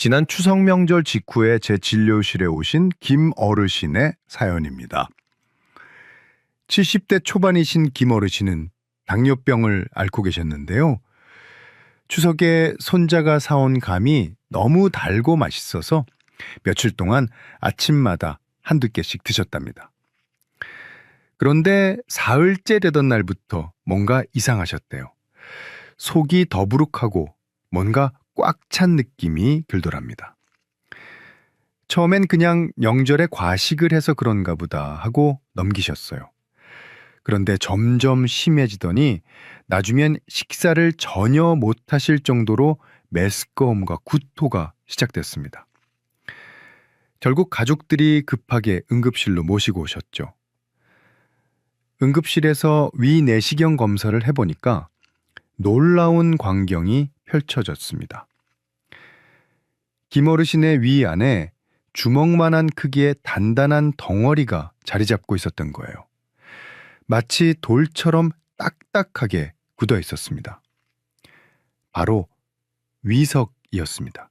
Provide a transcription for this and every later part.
지난 추석 명절 직후에 제 진료실에 오신 김 어르신의 사연입니다. 70대 초반이신 김 어르신은 당뇨병을 앓고 계셨는데요. 추석에 손자가 사온 감이 너무 달고 맛있어서 며칠 동안 아침마다 한두 개씩 드셨답니다. 그런데 사흘째 되던 날부터 뭔가 이상하셨대요. 속이 더부룩하고 뭔가 꽉 찬 느낌이 들더랍니다. 처음엔 그냥 명절에 과식을 해서 그런가 보다 하고 넘기셨어요. 그런데 점점 심해지더니 나중엔 식사를 전혀 못하실 정도로 메스꺼움과 구토가 시작됐습니다. 결국 가족들이 급하게 응급실로 모시고 오셨죠. 응급실에서 위내시경 검사를 해보니까 놀라운 광경이 펼쳐졌습니다. 김 어르신의 위 안에 주먹만한 크기의 단단한 덩어리가 자리 잡고 있었던 거예요. 마치 돌처럼 딱딱하게 굳어 있었습니다. 바로 위석이었습니다.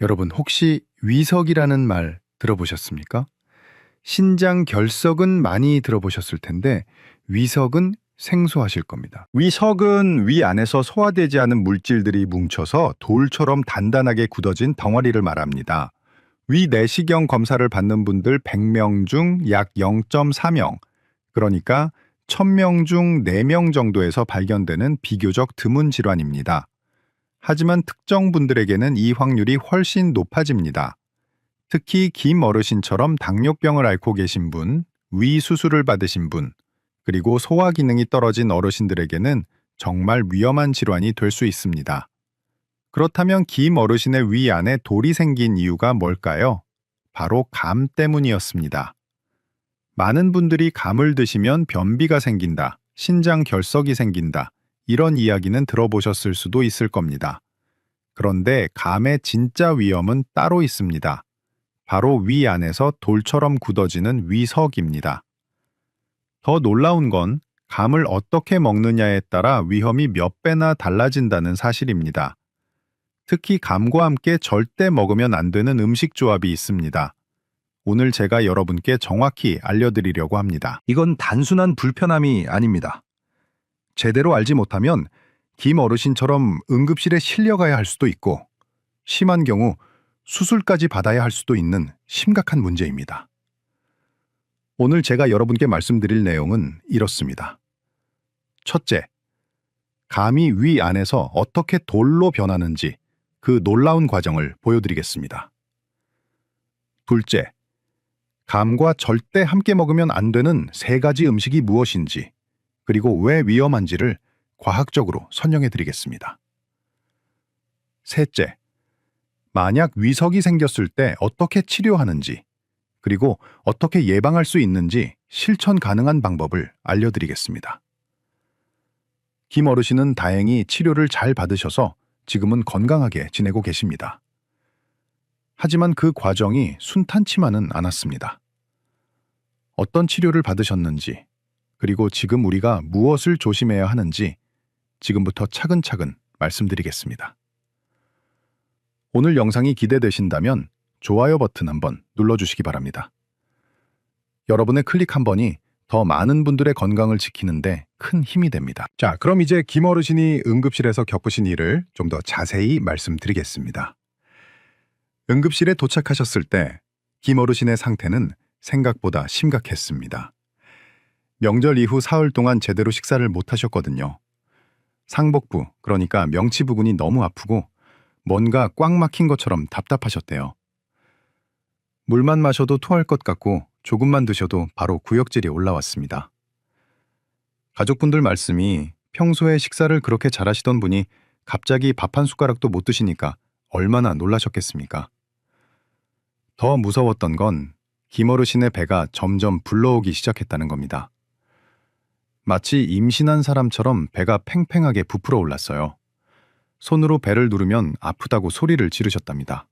여러분, 혹시 위석이라는 말 들어보셨습니까? 신장 결석은 많이 들어보셨을 텐데 위석은 생소하실 겁니다. 위석은 위 안에서 소화되지 않은 물질들이 뭉쳐서 돌처럼 단단하게 굳어진 덩어리를 말합니다. 위 내시경 검사를 받는 분들 100명 중 약 0.4명, 그러니까 1000명 중 4명 정도에서 발견되는 비교적 드문 질환입니다. 하지만 특정 분들에게는 이 확률이 훨씬 높아집니다. 특히 김 어르신처럼 당뇨병을 앓고 계신 분, 위 수술을 받으신 분, 그리고 소화 기능이 떨어진 어르신들에게는 정말 위험한 질환이 될 수 있습니다. 그렇다면 김 어르신의 위 안에 돌이 생긴 이유가 뭘까요? 바로 감 때문이었습니다. 많은 분들이 감을 드시면 변비가 생긴다, 신장 결석이 생긴다, 이런 이야기는 들어보셨을 수도 있을 겁니다. 그런데 감의 진짜 위험은 따로 있습니다. 바로 위 안에서 돌처럼 굳어지는 위석입니다. 더 놀라운 건 감을 어떻게 먹느냐에 따라 위험이 몇 배나 달라진다는 사실입니다. 특히 감과 함께 절대 먹으면 안 되는 음식 조합이 있습니다. 오늘 제가 여러분께 정확히 알려드리려고 합니다. 이건 단순한 불편함이 아닙니다. 제대로 알지 못하면 김 어르신처럼 응급실에 실려가야 할 수도 있고 심한 경우 수술까지 받아야 할 수도 있는 심각한 문제입니다. 오늘 제가 여러분께 말씀드릴 내용은 이렇습니다. 첫째, 감이 위 안에서 어떻게 돌로 변하는지 그 놀라운 과정을 보여드리겠습니다. 둘째, 감과 절대 함께 먹으면 안 되는 3가지 음식이 무엇인지, 그리고 왜 위험한지를 과학적으로 설명해드리겠습니다. 셋째, 만약 위석이 생겼을 때 어떻게 치료하는지, 그리고 어떻게 예방할 수 있는지 실천 가능한 방법을 알려드리겠습니다. 김 어르신은 다행히 치료를 잘 받으셔서 지금은 건강하게 지내고 계십니다. 하지만 그 과정이 순탄치만은 않았습니다. 어떤 치료를 받으셨는지, 그리고 지금 우리가 무엇을 조심해야 하는지 지금부터 차근차근 말씀드리겠습니다. 오늘 영상이 기대되신다면 좋아요 버튼 한번 눌러주시기 바랍니다. 여러분의 클릭 한 번이 더 많은 분들의 건강을 지키는데 큰 힘이 됩니다. 자, 그럼 이제 김 어르신이 응급실에서 겪으신 일을 좀 더 자세히 말씀드리겠습니다. 응급실에 도착하셨을 때 김 어르신의 상태는 생각보다 심각했습니다. 명절 이후 사흘 동안 제대로 식사를 못 하셨거든요. 상복부, 그러니까 명치 부근이 너무 아프고 뭔가 꽉 막힌 것처럼 답답하셨대요. 물만 마셔도 토할 것 같고 조금만 드셔도 바로 구역질이 올라왔습니다. 가족분들 말씀이 평소에 식사를 그렇게 잘하시던 분이 갑자기 밥 한 숟가락도 못 드시니까 얼마나 놀라셨겠습니까? 더 무서웠던 건 김 어르신의 배가 점점 불러오기 시작했다는 겁니다. 마치 임신한 사람처럼 배가 팽팽하게 부풀어 올랐어요. 손으로 배를 누르면 아프다고 소리를 지르셨답니다.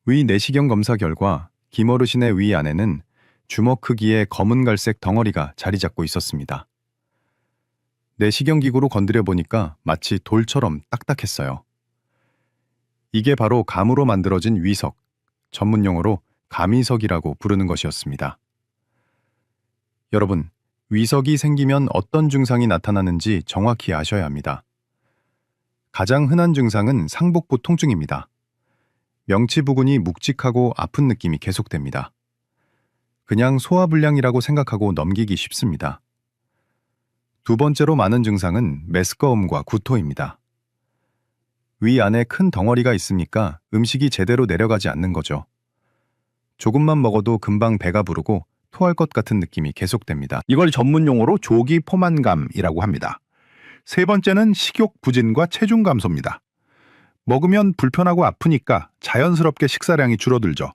위 내시경 검사 결과 김 어르신의 위 안에는 주먹 크기의 검은 갈색 덩어리가 자리 잡고 있었습니다. 내시경 기구로 건드려 보니까 마치 돌처럼 딱딱했어요. 이게 바로 감으로 만들어진 위석, 전문 용어로 감위석이라고 부르는 것이었습니다. 여러분, 위석이 생기면 어떤 증상이 나타나는지 정확히 아셔야 합니다. 가장 흔한 증상은 상복부 통증입니다. 명치 부근이 묵직하고 아픈 느낌이 계속됩니다. 그냥 소화불량이라고 생각하고 넘기기 쉽습니다. 두 번째로 많은 증상은 메스꺼움과 구토입니다. 위 안에 큰 덩어리가 있으니까 음식이 제대로 내려가지 않는 거죠. 조금만 먹어도 금방 배가 부르고 토할 것 같은 느낌이 계속됩니다. 이걸 전문 용어로 조기 포만감이라고 합니다. 세 번째는 식욕 부진과 체중 감소입니다. 먹으면 불편하고 아프니까 자연스럽게 식사량이 줄어들죠.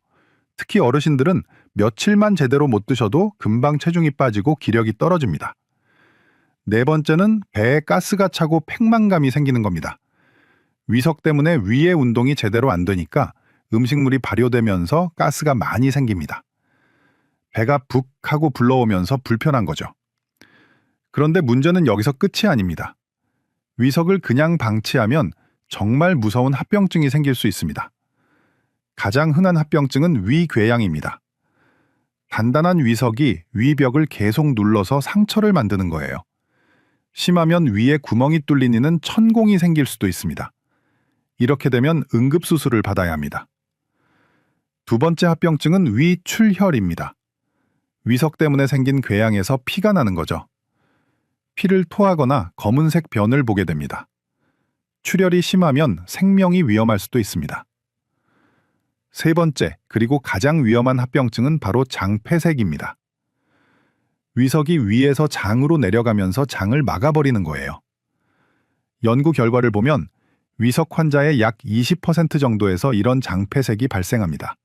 특히 어르신들은 며칠만 제대로 못 드셔도 금방 체중이 빠지고 기력이 떨어집니다. 네 번째는 배에 가스가 차고 팽만감이 생기는 겁니다. 위석 때문에 위의 운동이 제대로 안 되니까 음식물이 발효되면서 가스가 많이 생깁니다. 배가 북 하고 불러오면서 불편한 거죠. 그런데 문제는 여기서 끝이 아닙니다. 위석을 그냥 방치하면 정말 무서운 합병증이 생길 수 있습니다. 가장 흔한 합병증은 위궤양입니다. 단단한 위석이 위벽을 계속 눌러서 상처를 만드는 거예요. 심하면 위에 구멍이 뚫리는 천공이 생길 수도 있습니다. 이렇게 되면 응급수술을 받아야 합니다. 두 번째 합병증은 위출혈입니다. 위석 때문에 생긴 궤양에서 피가 나는 거죠. 피를 토하거나 검은색 변을 보게 됩니다. 출혈이 심하면 생명이 위험할 수도 있습니다. 세 번째, 그리고 가장 위험한 합병증은 바로 장폐색입니다. 위석이 위에서 장으로 내려가면서 장을 막아버리는 거예요. 연구 결과를 보면 위석 환자의 약 20% 정도에서 이런 장폐색이 발생합니다.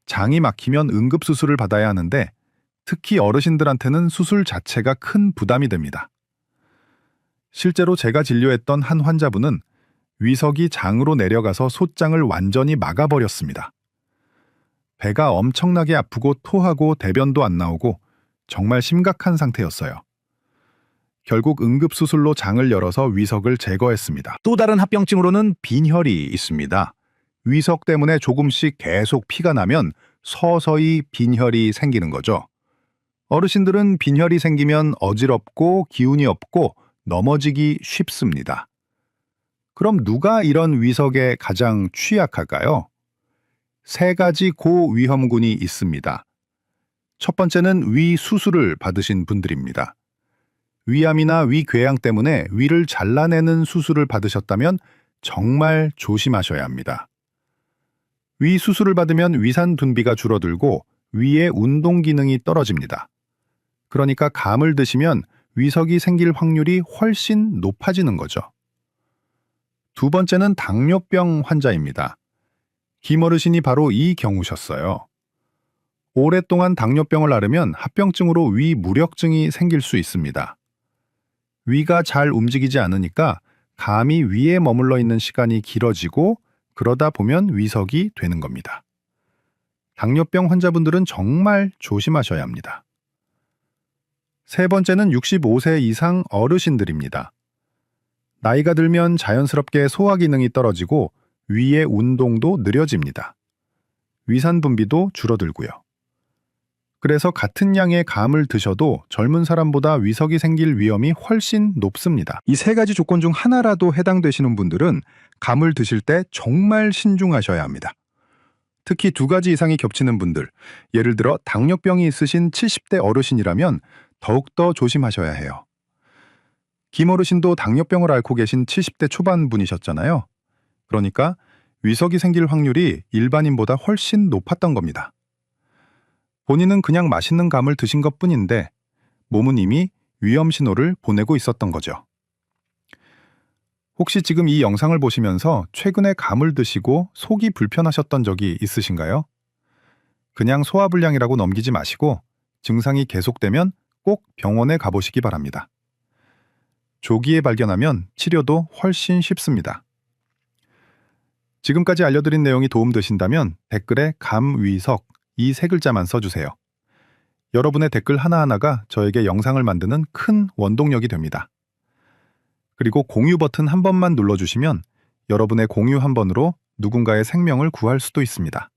장이 막히면 응급수술을 받아야 하는데 특히 어르신들한테는 수술 자체가 큰 부담이 됩니다. 실제로 제가 진료했던 한 환자분은 위석이 장으로 내려가서 솥장을 완전히 막아버렸습니다. 배가 엄청나게 아프고 토하고 대변도 안 나오고 정말 심각한 상태였어요. 결국 응급수술로 장을 열어서 위석을 제거했습니다. 또 다른 합병증으로는 빈혈이 있습니다. 위석 때문에 조금씩 계속 피가 나면 서서히 빈혈이 생기는 거죠. 어르신들은 빈혈이 생기면 어지럽고 기운이 없고 넘어지기 쉽습니다. 그럼 누가 이런 위석에 가장 취약할까요? 세 가지 고위험군이 있습니다. 첫 번째는 위 수술을 받으신 분들입니다. 위암이나 위궤양 때문에 위를 잘라내는 수술을 받으셨다면 정말 조심하셔야 합니다. 위 수술을 받으면 위산 분비가 줄어들고 위의 운동 기능이 떨어집니다. 그러니까 감을 드시면 위석이 생길 확률이 훨씬 높아지는 거죠. 두 번째는 당뇨병 환자입니다. 김어르신이 바로 이 경우셨어요. 오랫동안 당뇨병을 앓으면 합병증으로 위 무력증이 생길 수 있습니다. 위가 잘 움직이지 않으니까 감이 위에 머물러 있는 시간이 길어지고 그러다 보면 위석이 되는 겁니다. 당뇨병 환자분들은 정말 조심하셔야 합니다. 세 번째는 65세 이상 어르신들입니다. 나이가 들면 자연스럽게 소화 기능이 떨어지고 위의 운동도 느려집니다. 위산 분비도 줄어들고요. 그래서 같은 양의 감을 드셔도 젊은 사람보다 위석이 생길 위험이 훨씬 높습니다. 이 세 가지 조건 중 하나라도 해당되시는 분들은 감을 드실 때 정말 신중하셔야 합니다. 특히 두 가지 이상이 겹치는 분들, 예를 들어 당뇨병이 있으신 70대 어르신이라면 더욱더 조심하셔야 해요. 김 어르신도 당뇨병을 앓고 계신 70대 초반 분이셨잖아요. 그러니까 위석이 생길 확률이 일반인보다 훨씬 높았던 겁니다. 본인은 그냥 맛있는 감을 드신 것뿐인데 몸은 이미 위험 신호를 보내고 있었던 거죠. 혹시 지금 이 영상을 보시면서 최근에 감을 드시고 속이 불편하셨던 적이 있으신가요? 그냥 소화불량이라고 넘기지 마시고 증상이 계속되면 꼭 병원에 가보시기 바랍니다. 조기에 발견하면 치료도 훨씬 쉽습니다. 지금까지 알려드린 내용이 도움되신다면 댓글에 감위석 이 세 글자만 써주세요. 여러분의 댓글 하나하나가 저에게 영상을 만드는 큰 원동력이 됩니다. 그리고 공유 버튼 한 번만 눌러주시면 여러분의 공유 한 번으로 누군가의 생명을 구할 수도 있습니다.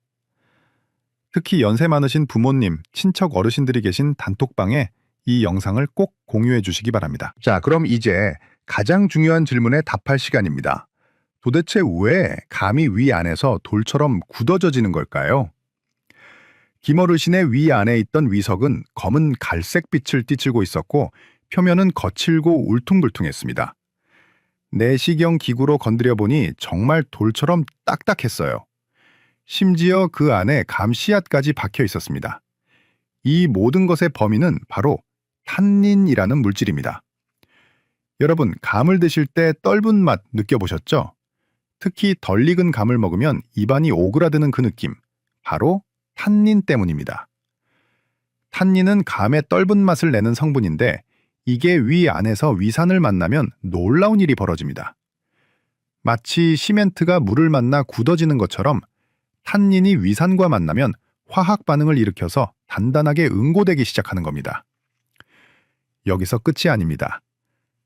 특히 연세 많으신 부모님, 친척 어르신들이 계신 단톡방에 이 영상을 꼭 공유해 주시기 바랍니다. 자, 그럼 이제 가장 중요한 질문에 답할 시간입니다. 도대체 왜 감이 위 안에서 돌처럼 굳어져지는 걸까요? 김어르신의 위 안에 있던 위석은 검은 갈색빛을 띠칠고 있었고 표면은 거칠고 울퉁불퉁했습니다. 내시경 기구로 건드려 보니 정말 돌처럼 딱딱했어요. 심지어 그 안에 감 씨앗까지 박혀 있었습니다. 이 모든 것의 범인은 바로 탄닌이라는 물질입니다. 여러분, 감을 드실 때 떫은 맛 느껴보셨죠? 특히 덜 익은 감을 먹으면 입안이 오그라드는 그 느낌, 바로 탄닌 때문입니다. 탄닌은 감의 떫은 맛을 내는 성분인데 이게 위 안에서 위산을 만나면 놀라운 일이 벌어집니다. 마치 시멘트가 물을 만나 굳어지는 것처럼 탄닌이 위산과 만나면 화학 반응을 일으켜서 단단하게 응고되기 시작하는 겁니다. 여기서 끝이 아닙니다.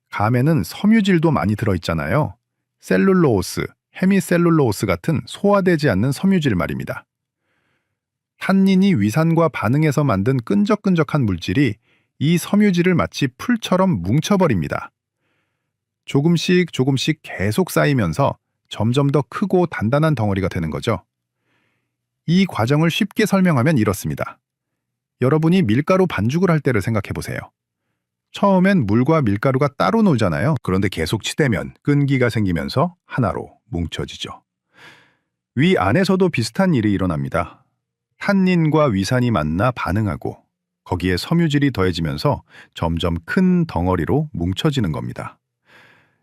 감에는 섬유질도 많이 들어있잖아요. 셀룰로오스, 헤미셀룰로오스 같은 소화되지 않는 섬유질 말입니다. 탄닌이 위산과 반응해서 만든 끈적끈적한 물질이 이 섬유질을 마치 풀처럼 뭉쳐버립니다. 조금씩 계속 쌓이면서 점점 더 크고 단단한 덩어리가 되는 거죠. 이 과정을 쉽게 설명하면 이렇습니다. 여러분이 밀가루 반죽을 할 때를 생각해 보세요. 처음엔 물과 밀가루가 따로 놀잖아요. 그런데 계속 치대면 끈기가 생기면서 하나로 뭉쳐지죠. 위 안에서도 비슷한 일이 일어납니다. 탄닌과 위산이 만나 반응하고 거기에 섬유질이 더해지면서 점점 큰 덩어리로 뭉쳐지는 겁니다.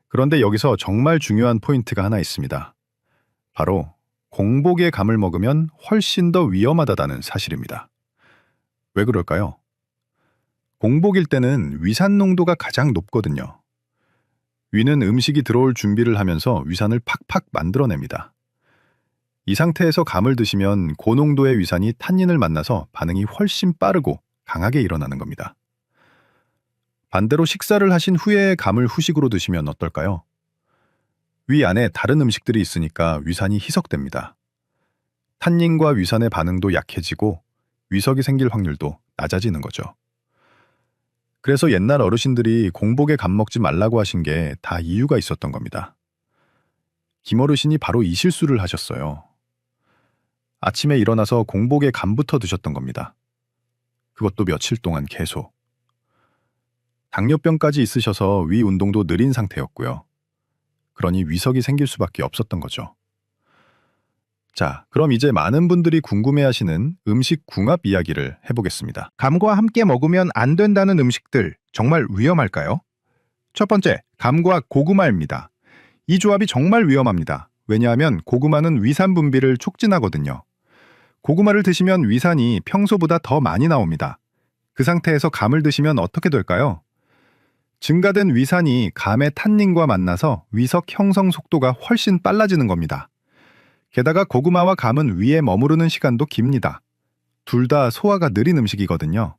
그런데 여기서 정말 중요한 포인트가 하나 있습니다. 바로 공복의 감을 먹으면 훨씬 더 위험하다는 사실입니다. 왜 그럴까요? 공복일 때는 위산 농도가 가장 높거든요. 위는 음식이 들어올 준비를 하면서 위산을 팍팍 만들어냅니다. 이 상태에서 감을 드시면 고농도의 위산이 탄닌을 만나서 반응이 훨씬 빠르고 강하게 일어나는 겁니다. 반대로 식사를 하신 후에 감을 후식으로 드시면 어떨까요? 위 안에 다른 음식들이 있으니까 위산이 희석됩니다. 탄닌과 위산의 반응도 약해지고 위석이 생길 확률도 낮아지는 거죠. 그래서 옛날 어르신들이 공복에 감 먹지 말라고 하신 게 다 이유가 있었던 겁니다. 김어르신이 바로 이 실수를 하셨어요. 아침에 일어나서 공복에 감부터 드셨던 겁니다. 그것도 며칠 동안 계속. 당뇨병까지 있으셔서 위 운동도 느린 상태였고요. 그러니 위석이 생길 수밖에 없었던 거죠. 자, 그럼 이제 많은 분들이 궁금해하시는 음식 궁합 이야기를 해보겠습니다. 감과 함께 먹으면 안 된다는 음식들 정말 위험할까요? 첫 번째, 감과 고구마입니다. 이 조합이 정말 위험합니다. 왜냐하면 고구마는 위산 분비를 촉진하거든요. 고구마를 드시면 위산이 평소보다 더 많이 나옵니다. 그 상태에서 감을 드시면 어떻게 될까요? 증가된 위산이 감의 탄닌과 만나서 위석 형성 속도가 훨씬 빨라지는 겁니다. 게다가 고구마와 감은 위에 머무르는 시간도 깁니다. 둘 다 소화가 느린 음식이거든요.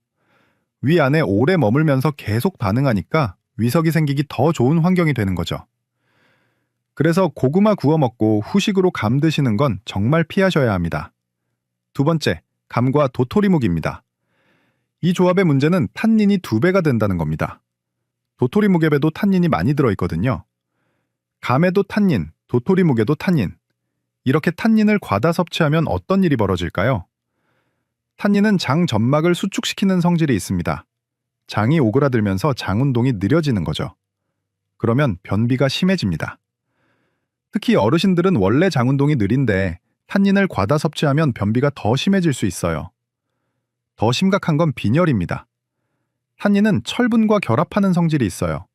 위 안에 오래 머물면서 계속 반응하니까 위석이 생기기 더 좋은 환경이 되는 거죠. 그래서 고구마 구워 먹고 후식으로 감 드시는 건 정말 피하셔야 합니다. 두 번째, 감과 도토리묵입니다. 이 조합의 문제는 탄닌이 2배가 된다는 겁니다. 도토리묵에도 탄닌이 많이 들어있거든요. 감에도 탄닌, 도토리묵에도 탄닌. 이렇게 탄닌을 과다 섭취하면 어떤 일이 벌어질까요? 탄닌은 장 점막을 수축시키는 성질이 있습니다. 장이 오그라들면서 장 운동이 느려지는 거죠. 그러면 변비가 심해집니다. 특히 어르신들은 원래 장 운동이 느린데 탄닌을 과다 섭취하면 변비가 더 심해질 수 있어요. 더 심각한 건 빈혈입니다. 탄닌은 철분과 결합하는 성질이 있어요.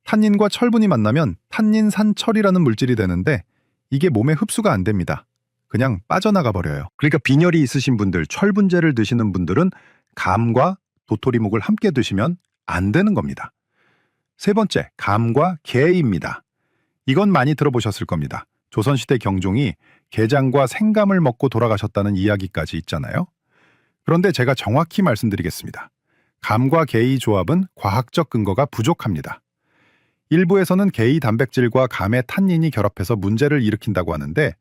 탄닌과 철분이 만나면 탄닌산철이라는 물질이 되는데 이게 몸에 흡수가 안 됩니다. 그냥 빠져나가 버려요. 그러니까 빈혈이 있으신 분들, 철분제를 드시는 분들은 감과 도토리묵을 함께 드시면 안 되는 겁니다. 세 번째, 감과 게입니다. 이건 많이 들어보셨을 겁니다. 조선시대 경종이 게장과 생감을 먹고 돌아가셨다는 이야기까지 있잖아요. 그런데 제가 정확히 말씀드리겠습니다. 감과 게의 조합은 과학적 근거가 부족합니다. 일부에서는 게이 단백질과 감의 탄닌이 결합해서 문제를 일으킨다고 하는데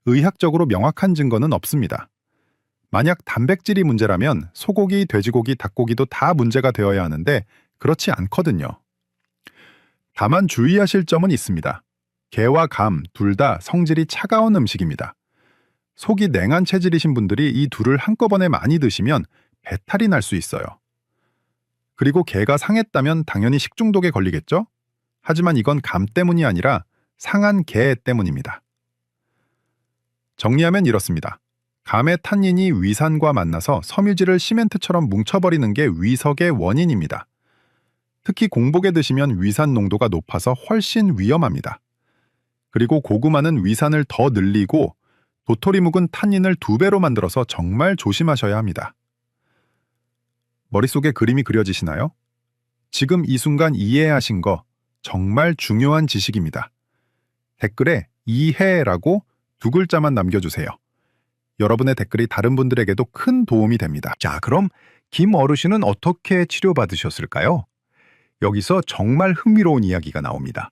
의학적으로 명확한 증거는 없습니다. 만약 단백질이 문제라면 소고기, 돼지고기, 닭고기도 다 문제가 되어야 하는데 그렇지 않거든요. 다만 주의하실 점은 있습니다. 게와 감 둘 다 성질이 차가운 음식입니다. 속이 냉한 체질이신 분들이 이 둘을 한꺼번에 많이 드시면 배탈이 날 수 있어요. 그리고 게가 상했다면 당연히 식중독에 걸리겠죠? 하지만 이건 감 때문이 아니라 상한 게 때문입니다. 정리하면 이렇습니다. 감의 탄닌이 위산과 만나서 섬유질을 시멘트처럼 뭉쳐버리는 게 위석의 원인입니다. 특히 공복에 드시면 위산 농도가 높아서 훨씬 위험합니다. 그리고 고구마는 위산을 더 늘리고 도토리 묵은 탄닌을 2배로 만들어서 정말 조심하셔야 합니다. 머릿속에 그림이 그려지시나요? 지금 이 순간 이해하신 거 정말 중요한 지식입니다. 댓글에 이해라고 2글자만 남겨주세요. 여러분의 댓글이 다른 분들에게도 큰 도움이 됩니다. 자, 그럼 김 어르신은 어떻게 치료받으셨을까요? 여기서 정말 흥미로운 이야기가 나옵니다.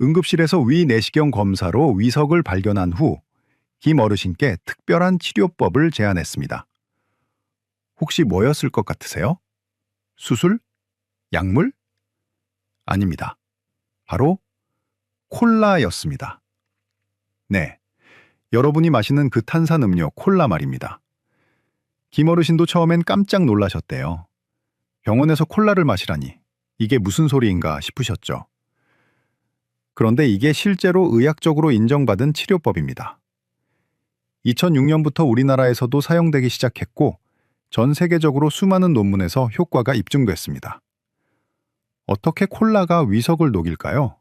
응급실에서 위내시경 검사로 위석을 발견한 후 김 어르신께 특별한 치료법을 제안했습니다. 혹시 뭐였을 것 같으세요? 수술? 약물? 아닙니다. 바로 콜라였습니다. 네, 여러분이 마시는 그 탄산음료 콜라 말입니다. 김 어르신도 처음엔 깜짝 놀라셨대요. 병원에서 콜라를 마시라니 이게 무슨 소리인가 싶으셨죠. 그런데 이게 실제로 의학적으로 인정받은 치료법입니다. 2006년부터 우리나라에서도 사용되기 시작했고 전 세계적으로 수많은 논문에서 효과가 입증됐습니다. 어떻게 콜라가 위석을 녹일까요?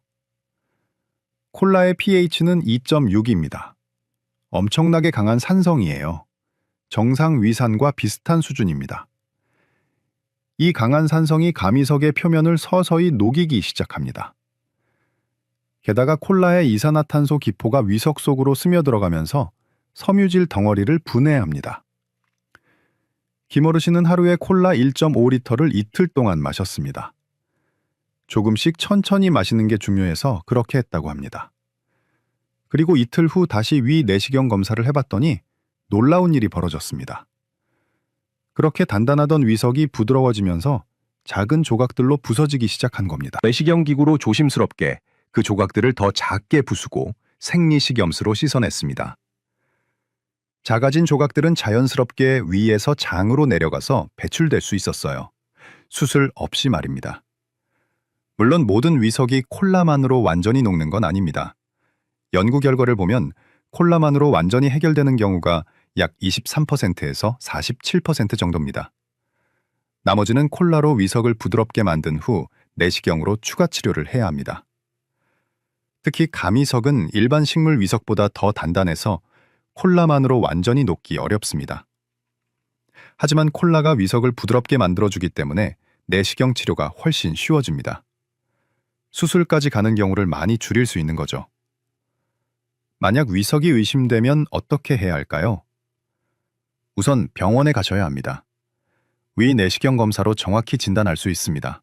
콜라의 pH는 2.6입니다. 엄청나게 강한 산성이에요. 정상 위산과 비슷한 수준입니다. 이 강한 산성이 가미석의 표면을 서서히 녹이기 시작합니다. 게다가 콜라의 이산화탄소 기포가 위석 속으로 스며들어가면서 섬유질 덩어리를 분해합니다. 김 어르신은 하루에 콜라 1.5리터를 이틀 동안 마셨습니다. 조금씩 천천히 마시는 게 중요해서 그렇게 했다고 합니다. 그리고 이틀 후 다시 위내시경 검사를 해봤더니 놀라운 일이 벌어졌습니다. 그렇게 단단하던 위석이 부드러워지면서 작은 조각들로 부서지기 시작한 겁니다. 내시경 기구로 조심스럽게 그 조각들을 더 작게 부수고 생리식염수로 씻어냈습니다. 작아진 조각들은 자연스럽게 위에서 장으로 내려가서 배출될 수 있었어요. 수술 없이 말입니다. 물론 모든 위석이 콜라만으로 완전히 녹는 건 아닙니다. 연구 결과를 보면 콜라만으로 완전히 해결되는 경우가 약 23%에서 47% 정도입니다. 나머지는 콜라로 위석을 부드럽게 만든 후 내시경으로 추가 치료를 해야 합니다. 특히 가미석은 일반 식물 위석보다 더 단단해서 콜라만으로 완전히 녹기 어렵습니다. 하지만 콜라가 위석을 부드럽게 만들어주기 때문에 내시경 치료가 훨씬 쉬워집니다. 수술까지 가는 경우를 많이 줄일 수 있는 거죠. 만약 위석이 의심되면 어떻게 해야 할까요? 우선 병원에 가셔야 합니다. 위 내시경 검사로 정확히 진단할 수 있습니다.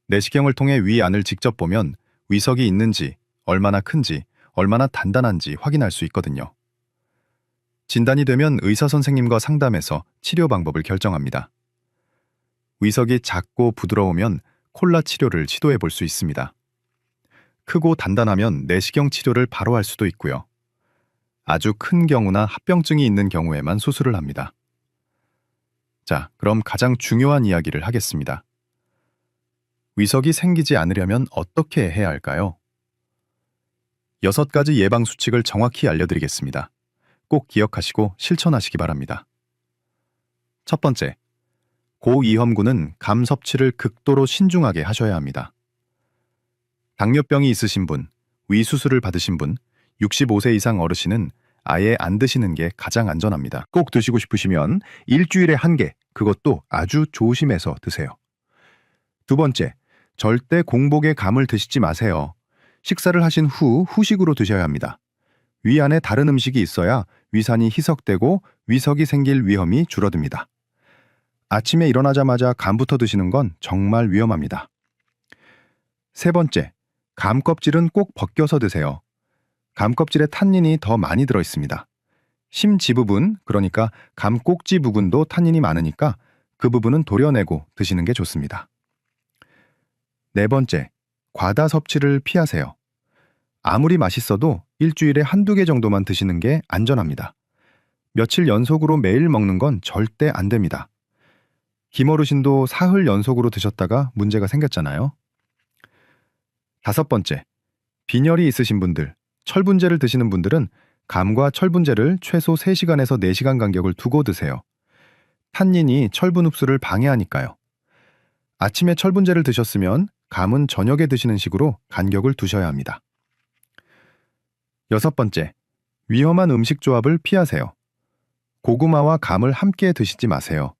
내시경을 통해 위 안을 직접 보면 위석이 있는지, 얼마나 큰지, 얼마나 단단한지 확인할 수 있거든요. 진단이 되면 의사 선생님과 상담해서 치료 방법을 결정합니다. 위석이 작고 부드러우면 콜라 치료를 시도해 볼 수 있습니다. 크고 단단하면 내시경 치료를 바로 할 수도 있고요. 아주 큰 경우나 합병증이 있는 경우에만 수술을 합니다. 자, 그럼 가장 중요한 이야기를 하겠습니다. 위석이 생기지 않으려면 어떻게 해야 할까요? 6가지 예방 수칙을 정확히 알려드리겠습니다. 꼭 기억하시고 실천하시기 바랍니다. 첫 번째, 고위험군은 감 섭취를 극도로 신중하게 하셔야 합니다. 당뇨병이 있으신 분, 위 수술을 받으신 분, 65세 이상 어르신은 아예 안 드시는 게 가장 안전합니다. 꼭 드시고 싶으시면 일주일에 1개, 그것도 아주 조심해서 드세요. 두 번째, 절대 공복에 감을 드시지 마세요. 식사를 하신 후 후식으로 드셔야 합니다. 위 안에 다른 음식이 있어야 위산이 희석되고 위석이 생길 위험이 줄어듭니다. 아침에 일어나자마자 감부터 드시는 건 정말 위험합니다. 세 번째, 감 껍질은 꼭 벗겨서 드세요. 감 껍질에 탄닌이 더 많이 들어 있습니다. 심지 부분, 그러니까 감 꼭지 부분도 탄닌이 많으니까 그 부분은 도려내고 드시는 게 좋습니다. 네 번째, 과다 섭취를 피하세요. 아무리 맛있어도 일주일에 한두 개 정도만 드시는 게 안전합니다. 며칠 연속으로 매일 먹는 건 절대 안 됩니다. 김어르신도 사흘 연속으로 드셨다가 문제가 생겼잖아요. 다섯 번째, 빈혈이 있으신 분들, 철분제를 드시는 분들은 감과 철분제를 최소 3시간에서 4시간 간격을 두고 드세요. 탄닌이 철분 흡수를 방해하니까요. 아침에 철분제를 드셨으면 감은 저녁에 드시는 식으로 간격을 두셔야 합니다. 여섯 번째, 위험한 음식 조합을 피하세요. 고구마와 감을 함께 드시지 마세요.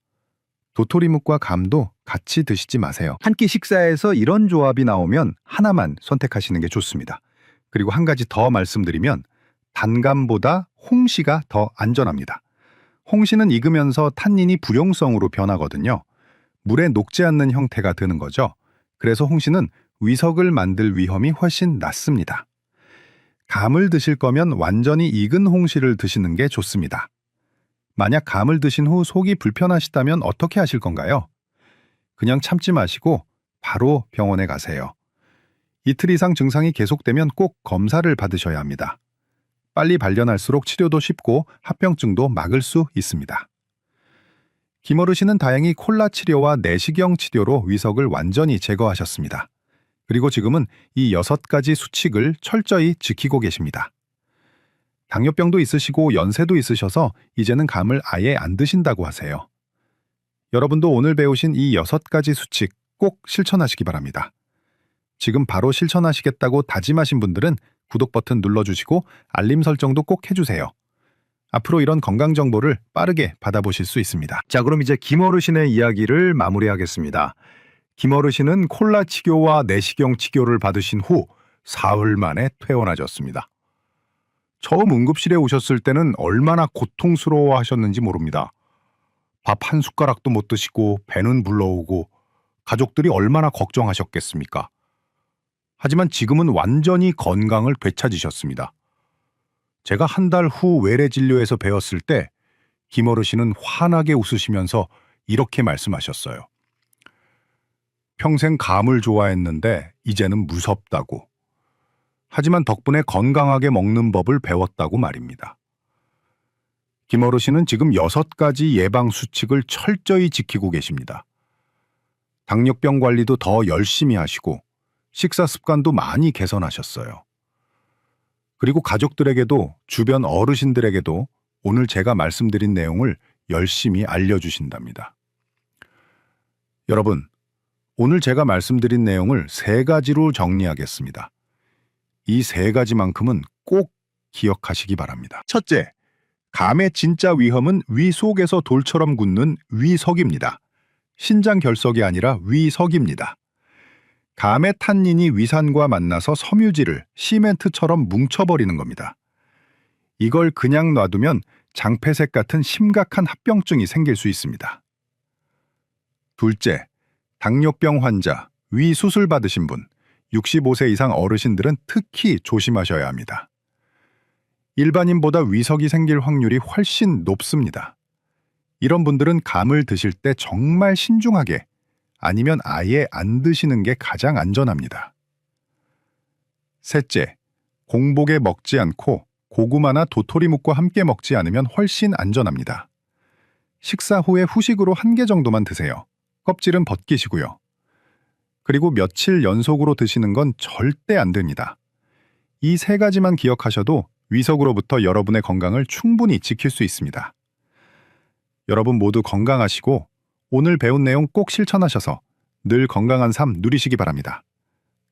도토리묵과 감도 같이 드시지 마세요. 한 끼 식사에서 이런 조합이 나오면 하나만 선택하시는 게 좋습니다. 그리고 한 가지 더 말씀드리면 단감보다 홍시가 더 안전합니다. 홍시는 익으면서 탄닌이 불용성으로 변하거든요. 물에 녹지 않는 형태가 되는 거죠. 그래서 홍시는 위석을 만들 위험이 훨씬 낮습니다. 감을 드실 거면 완전히 익은 홍시를 드시는 게 좋습니다. 만약 감을 드신 후 속이 불편하시다면 어떻게 하실 건가요? 그냥 참지 마시고 바로 병원에 가세요. 이틀 이상 증상이 계속되면 꼭 검사를 받으셔야 합니다. 빨리 발견할수록 치료도 쉽고 합병증도 막을 수 있습니다. 김어르신은 다행히 콜라 치료와 내시경 치료로 위석을 완전히 제거하셨습니다. 그리고 지금은 이 6가지 수칙을 철저히 지키고 계십니다. 당뇨병도 있으시고 연세도 있으셔서 이제는 감을 아예 안 드신다고 하세요. 여러분도 오늘 배우신 이 6가지 수칙 꼭 실천하시기 바랍니다. 지금 바로 실천하시겠다고 다짐하신 분들은 구독 버튼 눌러주시고 알림 설정도 꼭 해주세요. 앞으로 이런 건강 정보를 빠르게 받아보실 수 있습니다. 자, 그럼 이제 김어르신의 이야기를 마무리하겠습니다. 김어르신은 콜라 치료와 내시경 치료를 받으신 후 사흘 만에 퇴원하셨습니다. 처음 응급실에 오셨을 때는 얼마나 고통스러워 하셨는지 모릅니다. 밥 한 숟가락도 못 드시고 배는 불러오고 가족들이 얼마나 걱정하셨겠습니까? 하지만 지금은 완전히 건강을 되찾으셨습니다. 제가 한 달 후 외래 진료에서 배웠을 때 김어르신은 환하게 웃으시면서 이렇게 말씀하셨어요. 평생 감을 좋아했는데 이제는 무섭다고. 하지만 덕분에 건강하게 먹는 법을 배웠다고 말입니다. 김어르신은 지금 6가지 예방 수칙을 철저히 지키고 계십니다. 당뇨병 관리도 더 열심히 하시고 식사 습관도 많이 개선하셨어요. 그리고 가족들에게도 주변 어르신들에게도 오늘 제가 말씀드린 내용을 열심히 알려주신답니다. 여러분, 오늘 제가 말씀드린 내용을 3가지로 정리하겠습니다. 이 3가지만큼은 꼭 기억하시기 바랍니다. 첫째, 감의 진짜 위험은 위 속에서 돌처럼 굳는 위석입니다. 신장 결석이 아니라 위석입니다. 감의 탄닌이 위산과 만나서 섬유질을 시멘트처럼 뭉쳐버리는 겁니다. 이걸 그냥 놔두면 장폐색 같은 심각한 합병증이 생길 수 있습니다. 둘째, 당뇨병 환자, 위 수술 받으신 분, 65세 이상 어르신들은 특히 조심하셔야 합니다. 일반인보다 위석이 생길 확률이 훨씬 높습니다. 이런 분들은 감을 드실 때 정말 신중하게 아니면 아예 안 드시는 게 가장 안전합니다. 셋째, 공복에 먹지 않고 고구마나 도토리묵과 함께 먹지 않으면 훨씬 안전합니다. 식사 후에 후식으로 1개 정도만 드세요. 껍질은 벗기시고요. 그리고 며칠 연속으로 드시는 건 절대 안 됩니다. 이 3가지만 기억하셔도 위석으로부터 여러분의 건강을 충분히 지킬 수 있습니다. 여러분 모두 건강하시고 오늘 배운 내용 꼭 실천하셔서 늘 건강한 삶 누리시기 바랍니다.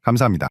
감사합니다.